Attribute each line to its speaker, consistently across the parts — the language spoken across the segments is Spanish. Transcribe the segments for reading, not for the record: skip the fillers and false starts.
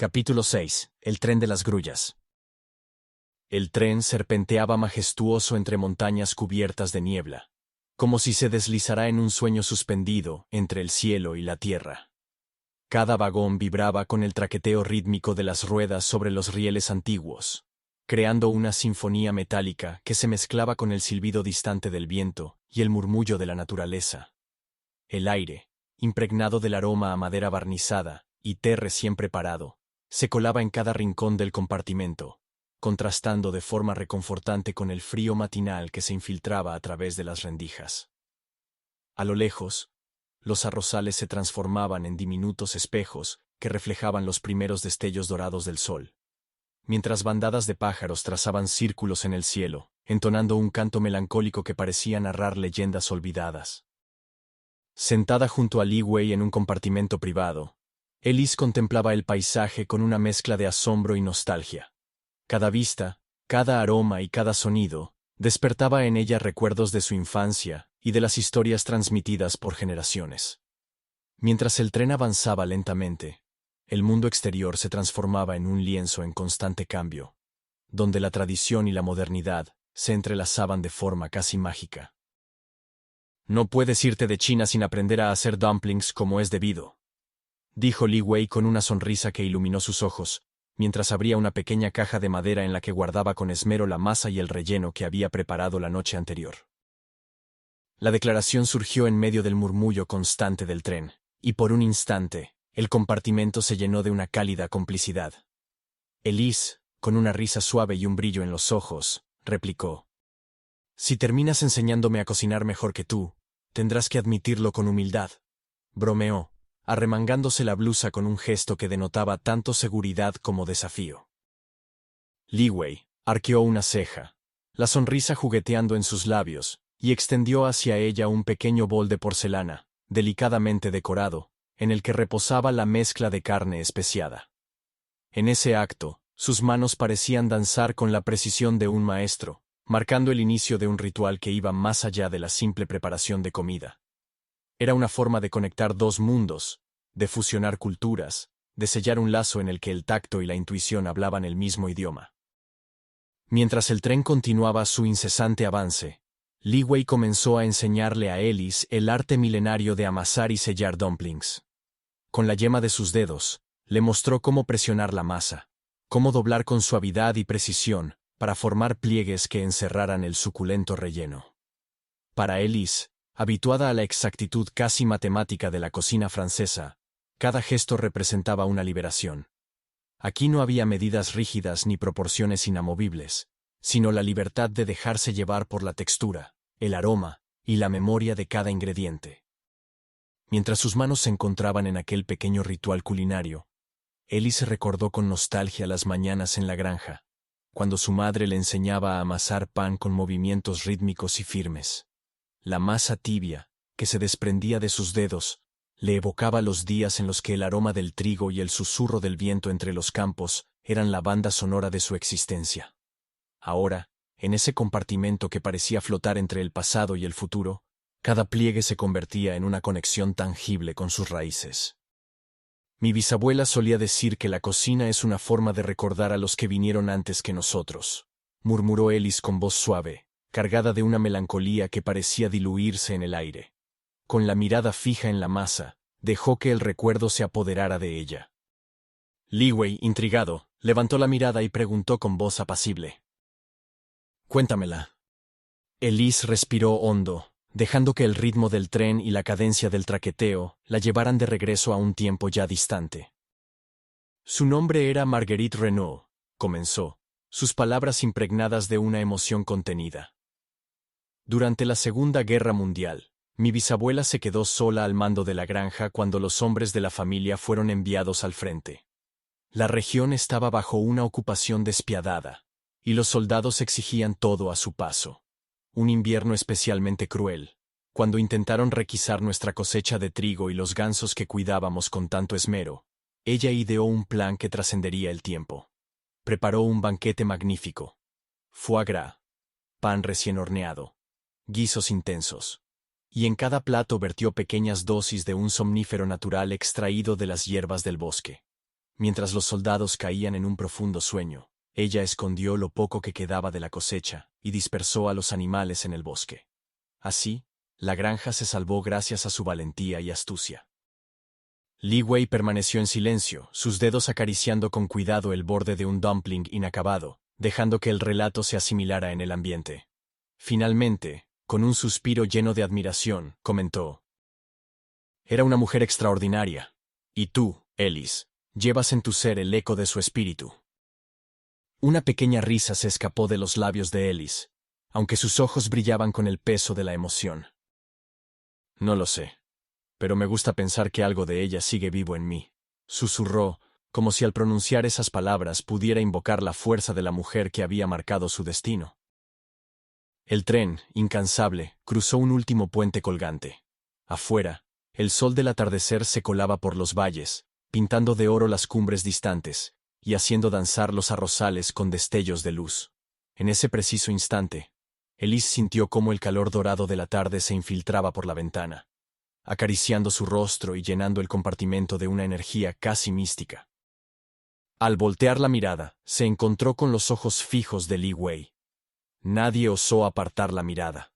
Speaker 1: Capítulo 6. El tren de las grullas. El tren serpenteaba majestuoso entre montañas cubiertas de niebla, como si se deslizara en un sueño suspendido entre el cielo y la tierra. Cada vagón vibraba con el traqueteo rítmico de las ruedas sobre los rieles antiguos, creando una sinfonía metálica que se mezclaba con el silbido distante del viento y el murmullo de la naturaleza. El aire, impregnado del aroma a madera barnizada y té recién preparado, se colaba en cada rincón del compartimento, contrastando de forma reconfortante con el frío matinal que se infiltraba a través de las rendijas. A lo lejos, los arrozales se transformaban en diminutos espejos que reflejaban los primeros destellos dorados del sol, mientras bandadas de pájaros trazaban círculos en el cielo, entonando un canto melancólico que parecía narrar leyendas olvidadas. Sentada junto a Li Wei en un compartimento privado, Elise contemplaba el paisaje con una mezcla de asombro y nostalgia. Cada vista, cada aroma y cada sonido despertaba en ella recuerdos de su infancia y de las historias transmitidas por generaciones. Mientras el tren avanzaba lentamente, el mundo exterior se transformaba en un lienzo en constante cambio, donde la tradición y la modernidad se entrelazaban de forma casi mágica. «No puedes irte de China sin aprender a hacer dumplings como es debido», dijo Li Wei con una sonrisa que iluminó sus ojos, mientras abría una pequeña caja de madera en la que guardaba con esmero la masa y el relleno que había preparado la noche anterior. La declaración surgió en medio del murmullo constante del tren, y por un instante, el compartimento se llenó de una cálida complicidad. Elise, con una risa suave y un brillo en los ojos, replicó: «Si terminas enseñándome a cocinar mejor que tú, tendrás que admitirlo con humildad», bromeó, arremangándose la blusa con un gesto que denotaba tanto seguridad como desafío. Li Wei arqueó una ceja, la sonrisa jugueteando en sus labios, y extendió hacia ella un pequeño bol de porcelana, delicadamente decorado, en el que reposaba la mezcla de carne especiada. En ese acto, sus manos parecían danzar con la precisión de un maestro, marcando el inicio de un ritual que iba más allá de la simple preparación de comida. Era una forma de conectar dos mundos, de fusionar culturas, de sellar un lazo en el que el tacto y la intuición hablaban el mismo idioma. Mientras el tren continuaba su incesante avance, Li Wei comenzó a enseñarle a Elise el arte milenario de amasar y sellar dumplings. Con la yema de sus dedos, le mostró cómo presionar la masa, cómo doblar con suavidad y precisión para formar pliegues que encerraran el suculento relleno. Para Elise, habituada a la exactitud casi matemática de la cocina francesa, cada gesto representaba una liberación. Aquí no había medidas rígidas ni proporciones inamovibles, sino la libertad de dejarse llevar por la textura, el aroma y la memoria de cada ingrediente. Mientras sus manos se encontraban en aquel pequeño ritual culinario, Elise recordó con nostalgia las mañanas en la granja, cuando su madre le enseñaba a amasar pan con movimientos rítmicos y firmes. La masa tibia, que se desprendía de sus dedos, le evocaba los días en los que el aroma del trigo y el susurro del viento entre los campos eran la banda sonora de su existencia. Ahora, en ese compartimento que parecía flotar entre el pasado y el futuro, cada pliegue se convertía en una conexión tangible con sus raíces. «Mi bisabuela solía decir que la cocina es una forma de recordar a los que vinieron antes que nosotros», murmuró Elise con voz suave, cargada de una melancolía que parecía diluirse en el aire. Con la mirada fija en la masa, dejó que el recuerdo se apoderara de ella. Li Wei, intrigado, levantó la mirada y preguntó con voz apacible: «Cuéntamela». Elise respiró hondo, dejando que el ritmo del tren y la cadencia del traqueteo la llevaran de regreso a un tiempo ya distante. «Su nombre era Marguerite Renaud», comenzó, sus palabras impregnadas de una emoción contenida. «Durante la Segunda Guerra Mundial, mi bisabuela se quedó sola al mando de la granja cuando los hombres de la familia fueron enviados al frente. La región estaba bajo una ocupación despiadada, y los soldados exigían todo a su paso. Un invierno especialmente cruel, cuando intentaron requisar nuestra cosecha de trigo y los gansos que cuidábamos con tanto esmero, ella ideó un plan que trascendería el tiempo. Preparó un banquete magnífico. Foie gras, pan recién horneado, guisos intensos, y en cada plato vertió pequeñas dosis de un somnífero natural extraído de las hierbas del bosque. Mientras los soldados caían en un profundo sueño, ella escondió lo poco que quedaba de la cosecha y dispersó a los animales en el bosque. Así, la granja se salvó gracias a su valentía y astucia. Li Wei permaneció en silencio, sus dedos acariciando con cuidado el borde de un dumpling inacabado, dejando que el relato se asimilara en el ambiente. Finalmente, con un suspiro lleno de admiración, comentó: «Era una mujer extraordinaria. Y tú, Ellis, llevas en tu ser el eco de su espíritu». Una pequeña risa se escapó de los labios de Ellis, aunque sus ojos brillaban con el peso de la emoción. «No lo sé, pero me gusta pensar que algo de ella sigue vivo en mí», susurró, como si al pronunciar esas palabras pudiera invocar la fuerza de la mujer que había marcado su destino. El tren, incansable, cruzó un último puente colgante. Afuera, el sol del atardecer se colaba por los valles, pintando de oro las cumbres distantes, y haciendo danzar los arrozales con destellos de luz. En ese preciso instante, Elise sintió cómo el calor dorado de la tarde se infiltraba por la ventana, acariciando su rostro y llenando el compartimento de una energía casi mística. Al voltear la mirada, se encontró con los ojos fijos de Li Wei. Nadie osó apartar la mirada.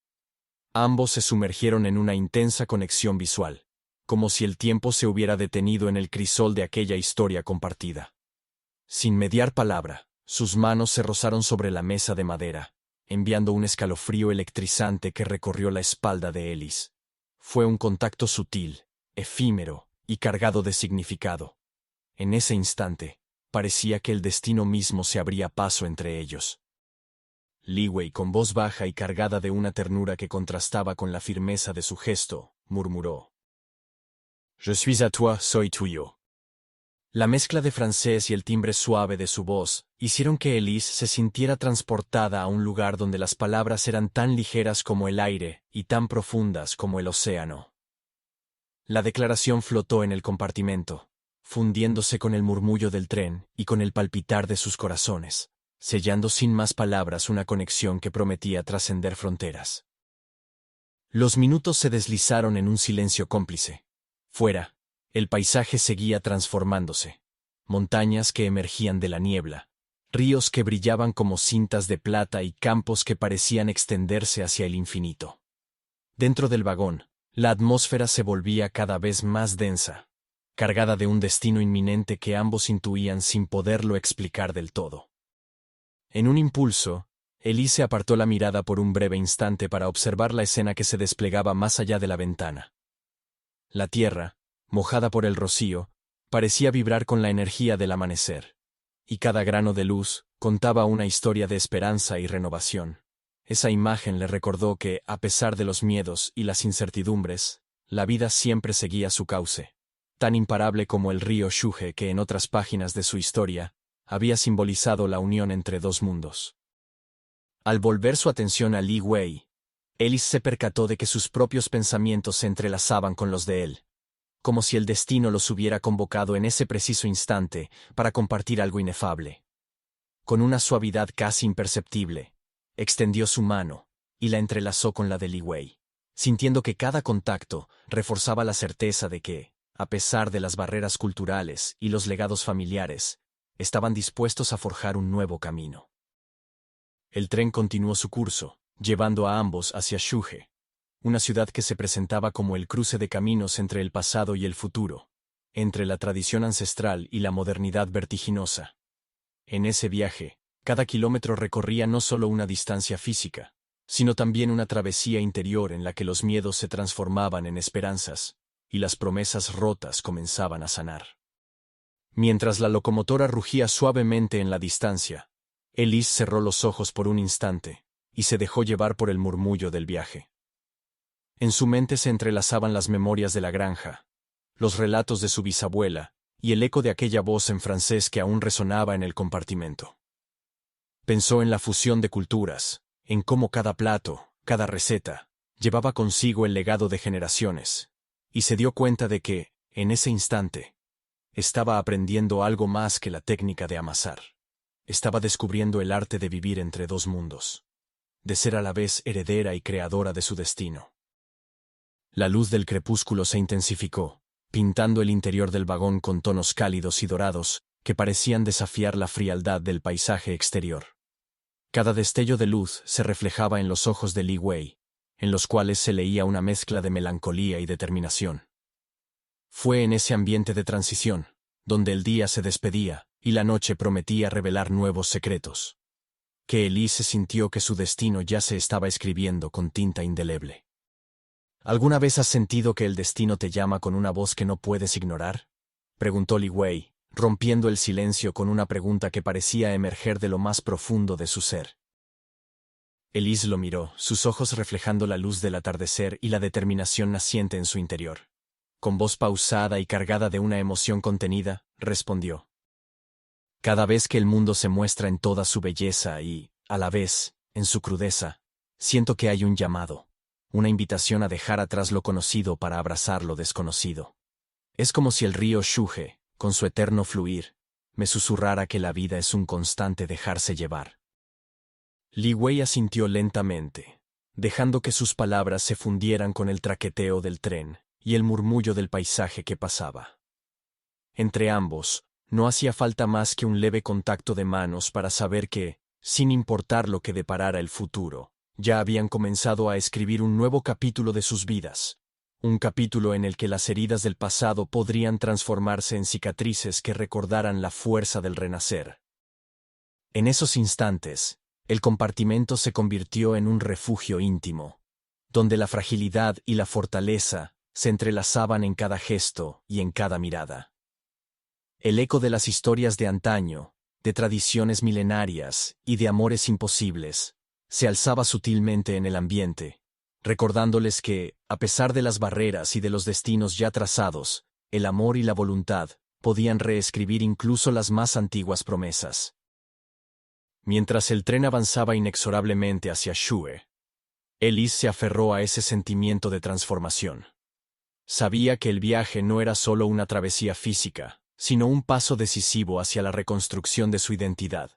Speaker 1: Ambos se sumergieron en una intensa conexión visual, como si el tiempo se hubiera detenido en el crisol de aquella historia compartida. Sin mediar palabra, sus manos se rozaron sobre la mesa de madera, enviando un escalofrío electrizante que recorrió la espalda de Ellis. Fue un contacto sutil, efímero y cargado de significado. En ese instante, parecía que el destino mismo se abría paso entre ellos. Li Wei, con voz baja y cargada de una ternura que contrastaba con la firmeza de su gesto, murmuró: «Je suis à toi, soy tuyo». La mezcla de francés y el timbre suave de su voz hicieron que Elise se sintiera transportada a un lugar donde las palabras eran tan ligeras como el aire y tan profundas como el océano. La declaración flotó en el compartimento, fundiéndose con el murmullo del tren y con el palpitar de sus corazones, sellando sin más palabras una conexión que prometía trascender fronteras. Los minutos se deslizaron en un silencio cómplice. Fuera, el paisaje seguía transformándose. Montañas que emergían de la niebla, ríos que brillaban como cintas de plata y campos que parecían extenderse hacia el infinito. Dentro del vagón, la atmósfera se volvía cada vez más densa, cargada de un destino inminente que ambos intuían sin poderlo explicar del todo. En un impulso, Elise apartó la mirada por un breve instante para observar la escena que se desplegaba más allá de la ventana. La tierra, mojada por el rocío, parecía vibrar con la energía del amanecer, y cada grano de luz contaba una historia de esperanza y renovación. Esa imagen le recordó que, a pesar de los miedos y las incertidumbres, la vida siempre seguía su cauce, tan imparable como el río Shuge que en otras páginas de su historia había simbolizado la unión entre dos mundos. Al volver su atención a Li Wei, Ellis se percató de que sus propios pensamientos se entrelazaban con los de él, como si el destino los hubiera convocado en ese preciso instante para compartir algo inefable. Con una suavidad casi imperceptible, extendió su mano y la entrelazó con la de Li Wei, sintiendo que cada contacto reforzaba la certeza de que, a pesar de las barreras culturales y los legados familiares, estaban dispuestos a forjar un nuevo camino. El tren continuó su curso, llevando a ambos hacia Shuge, una ciudad que se presentaba como el cruce de caminos entre el pasado y el futuro, entre la tradición ancestral y la modernidad vertiginosa. En ese viaje, cada kilómetro recorría no solo una distancia física, sino también una travesía interior en la que los miedos se transformaban en esperanzas, y las promesas rotas comenzaban a sanar. Mientras la locomotora rugía suavemente en la distancia, Elise cerró los ojos por un instante y se dejó llevar por el murmullo del viaje. En su mente se entrelazaban las memorias de la granja, los relatos de su bisabuela y el eco de aquella voz en francés que aún resonaba en el compartimento. Pensó en la fusión de culturas, en cómo cada plato, cada receta, llevaba consigo el legado de generaciones, y se dio cuenta de que, en ese instante, estaba aprendiendo algo más que la técnica de amasar. Estaba descubriendo el arte de vivir entre dos mundos, de ser a la vez heredera y creadora de su destino. La luz del crepúsculo se intensificó, pintando el interior del vagón con tonos cálidos y dorados, que parecían desafiar la frialdad del paisaje exterior. Cada destello de luz se reflejaba en los ojos de Li Wei, en los cuales se leía una mezcla de melancolía y determinación. Fue en ese ambiente de transición, donde el día se despedía y la noche prometía revelar nuevos secretos, que Elise sintió que su destino ya se estaba escribiendo con tinta indeleble. ¿Alguna vez has sentido que el destino te llama con una voz que no puedes ignorar? Preguntó Li Wei, rompiendo el silencio con una pregunta que parecía emerger de lo más profundo de su ser. Elise lo miró, sus ojos reflejando la luz del atardecer y la determinación naciente en su interior. Con voz pausada y cargada de una emoción contenida, respondió: Cada vez que el mundo se muestra en toda su belleza y, a la vez, en su crudeza, siento que hay un llamado, una invitación a dejar atrás lo conocido para abrazar lo desconocido. Es como si el río Shuhe, con su eterno fluir, me susurrara que la vida es un constante dejarse llevar. Li Wei asintió lentamente, dejando que sus palabras se fundieran con el traqueteo del tren y el murmullo del paisaje que pasaba. Entre ambos, no hacía falta más que un leve contacto de manos para saber que, sin importar lo que deparara el futuro, ya habían comenzado a escribir un nuevo capítulo de sus vidas, un capítulo en el que las heridas del pasado podrían transformarse en cicatrices que recordaran la fuerza del renacer. En esos instantes, el compartimento se convirtió en un refugio íntimo, donde la fragilidad y la fortaleza se entrelazaban en cada gesto y en cada mirada. El eco de las historias de antaño, de tradiciones milenarias y de amores imposibles, se alzaba sutilmente en el ambiente, recordándoles que, a pesar de las barreras y de los destinos ya trazados, el amor y la voluntad podían reescribir incluso las más antiguas promesas. Mientras el tren avanzaba inexorablemente hacia Shue, Elise se aferró a ese sentimiento de transformación. Sabía que el viaje no era solo una travesía física, sino un paso decisivo hacia la reconstrucción de su identidad,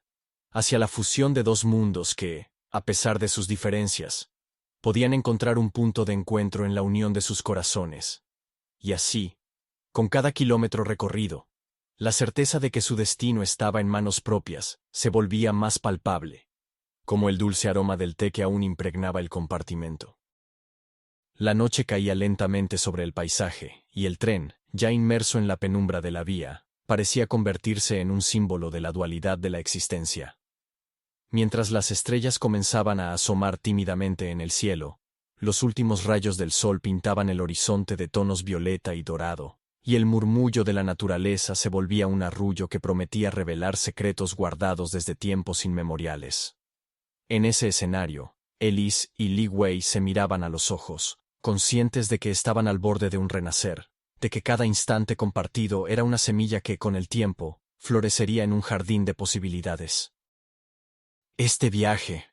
Speaker 1: hacia la fusión de dos mundos que, a pesar de sus diferencias, podían encontrar un punto de encuentro en la unión de sus corazones. Y así, con cada kilómetro recorrido, la certeza de que su destino estaba en manos propias se volvía más palpable, como el dulce aroma del té que aún impregnaba el compartimento. La noche caía lentamente sobre el paisaje, y el tren, ya inmerso en la penumbra de la vía, parecía convertirse en un símbolo de la dualidad de la existencia. Mientras las estrellas comenzaban a asomar tímidamente en el cielo, los últimos rayos del sol pintaban el horizonte de tonos violeta y dorado, y el murmullo de la naturaleza se volvía un arrullo que prometía revelar secretos guardados desde tiempos inmemoriales. En ese escenario, Elise y Li Wei se miraban a los ojos, conscientes de que estaban al borde de un renacer, de que cada instante compartido era una semilla que, con el tiempo, florecería en un jardín de posibilidades. «Este viaje»,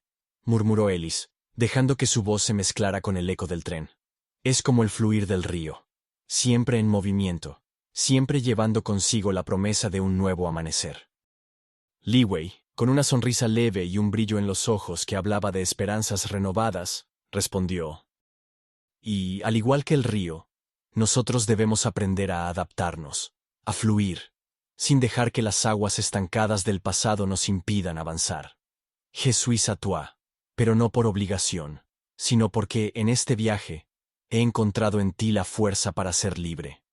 Speaker 1: murmuró Elise, dejando que su voz se mezclara con el eco del tren, «es como el fluir del río, siempre en movimiento, siempre llevando consigo la promesa de un nuevo amanecer». Li Wei, con una sonrisa leve y un brillo en los ojos que hablaba de esperanzas renovadas, respondió: «Y, al igual que el río, nosotros debemos aprender a adaptarnos, a fluir, sin dejar que las aguas estancadas del pasado nos impidan avanzar. Je suis à toi, pero no por obligación, sino porque, en este viaje, he encontrado en ti la fuerza para ser libre».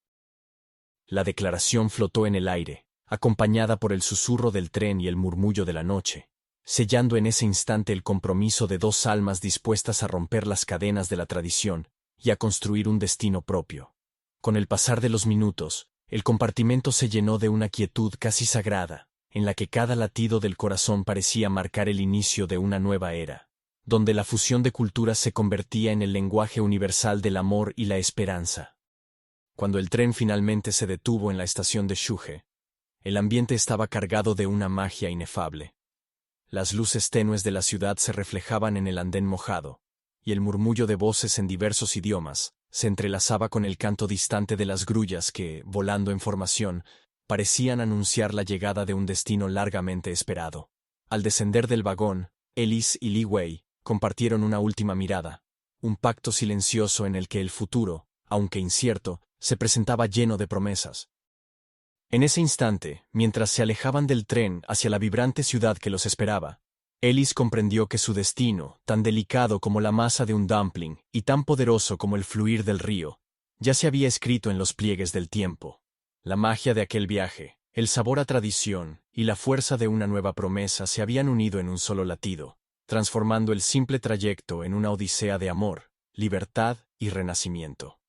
Speaker 1: La declaración flotó en el aire, acompañada por el susurro del tren y el murmullo de la noche, sellando en ese instante el compromiso de dos almas dispuestas a romper las cadenas de la tradición y a construir un destino propio. Con el pasar de los minutos, el compartimento se llenó de una quietud casi sagrada, en la que cada latido del corazón parecía marcar el inicio de una nueva era, donde la fusión de culturas se convertía en el lenguaje universal del amor y la esperanza. Cuando el tren finalmente se detuvo en la estación de Shuhe, el ambiente estaba cargado de una magia inefable. Las luces tenues de la ciudad se reflejaban en el andén mojado, y el murmullo de voces en diversos idiomas se entrelazaba con el canto distante de las grullas que, volando en formación, parecían anunciar la llegada de un destino largamente esperado. Al descender del vagón, Elise y Li Wei compartieron una última mirada, un pacto silencioso en el que el futuro, aunque incierto, se presentaba lleno de promesas. En ese instante, mientras se alejaban del tren hacia la vibrante ciudad que los esperaba, Ellis comprendió que su destino, tan delicado como la masa de un dumpling y tan poderoso como el fluir del río, ya se había escrito en los pliegues del tiempo. La magia de aquel viaje, el sabor a tradición y la fuerza de una nueva promesa se habían unido en un solo latido, transformando el simple trayecto en una odisea de amor, libertad y renacimiento.